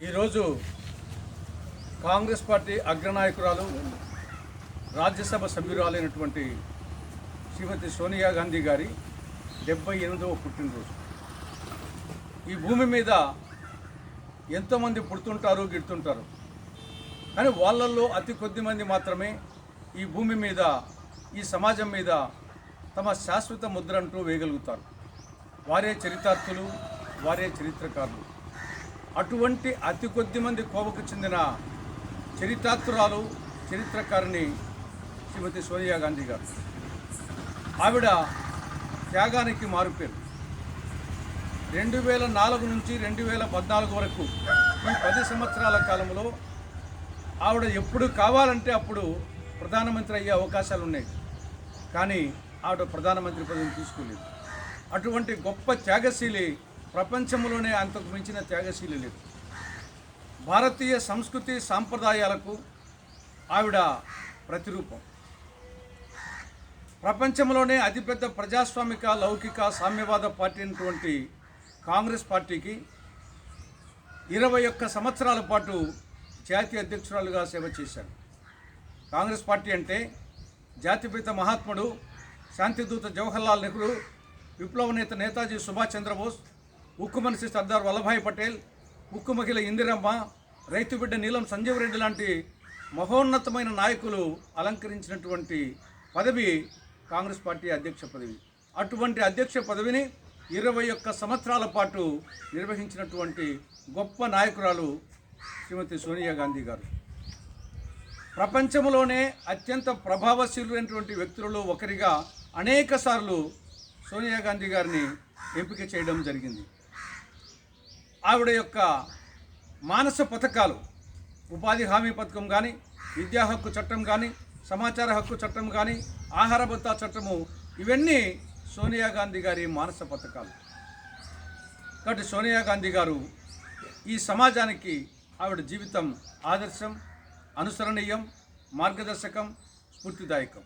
ఈరోజు కాంగ్రెస్ పార్టీ అగ్రనాయకురాలు రాజ్యసభ సభ్యురాలైనటువంటి శ్రీమతి సోనియా గాంధీ గారి 78వ పుట్టినరోజు. ఈ భూమి మీద ఎంతోమంది పుడుతుంటారు, గిడుతుంటారు. కానీ వాళ్ళల్లో అతి కొద్ది మంది మాత్రమే ఈ భూమి మీద, ఈ సమాజం మీద తమ శాశ్వత ముద్ర అంటూ వేయగలుగుతారు. వారే చరితార్థులు, వారే చరిత్రకారులు. అటువంటి అతి కొద్ది మంది కోవకు చెందిన చరితార్థురాలు, చరిత్రకారిణి శ్రీమతి సోనియా గాంధీ గారు. ఆవిడ త్యాగానికి మారుపేరు. 2004 నుంచి 2014 వరకు ఈ 10 సంవత్సరాల కాలంలో ఆవిడ ఎప్పుడు కావాలంటే అప్పుడు ప్రధానమంత్రి అయ్యే అవకాశాలు ఉన్నాయి. కానీ ఆవిడ ప్రధానమంత్రి పదవిని తీసుకోలేదు. అటువంటి గొప్ప త్యాగశీలి ప్రపంచంలోనే అంతకు మించిన త్యాగశీలి లేదు. భారతీయ సంస్కృతి సాంప్రదాయాలకు ఆవిడ ప్రతిరూపం. ప్రపంచంలోనే అతిపెద్ద ప్రజాస్వామిక, లౌకిక, సామ్యవాద పార్టీ అయినటువంటి కాంగ్రెస్ పార్టీకి 21 సంవత్సరాల పాటు జాతీయ అధ్యక్షురాలుగా సేవ చేశారు. కాంగ్రెస్ పార్టీ అంటే జాతిపిత మహాత్ముడు, శాంతిదూత జవహర్లాల్ నెహ్రూ, విప్లవ నేత నేతాజీ సుభాష్ చంద్రబోస్, ఉక్కు మనిషి సర్దార్ వల్లభాయ్ పటేల్, ఉక్కు మహిళ ఇందిరమ్మ, రైతు బిడ్డ నీలం సంజీవ్ రెడ్డి లాంటి మహోన్నతమైన నాయకులు అలంకరించినటువంటి పదవి కాంగ్రెస్ పార్టీ అధ్యక్ష పదవి. అటువంటి అధ్యక్ష పదవిని 21 సంవత్సరాల పాటు నిర్వహించినటువంటి గొప్ప నాయకురాలు శ్రీమతి సోనియా గాంధీ గారు. ప్రపంచంలోనే అత్యంత ప్రభావశీలైనటువంటి వ్యక్తులలో ఒకరిగా అనేకసార్లు సోనియా గాంధీ గారిని ఎంపిక చేయడం జరిగింది. ఆవిడ యొక్క మానస పథకాలు, ఉపాధి హామీ పథకం కానీ, విద్యా హక్కు చట్టం కానీ, సమాచార హక్కు చట్టం కానీ, ఆహార భద్రతా చట్టము, ఇవన్నీ సోనియా గాంధీ గారి మానస పథకాలు. కాబట్టి సోనియా గాంధీ గారు ఈ సమాజానికి ఆవిడ జీవితం ఆదర్శం, అనుసరణీయం, మార్గదర్శకం, స్ఫూర్తిదాయకం.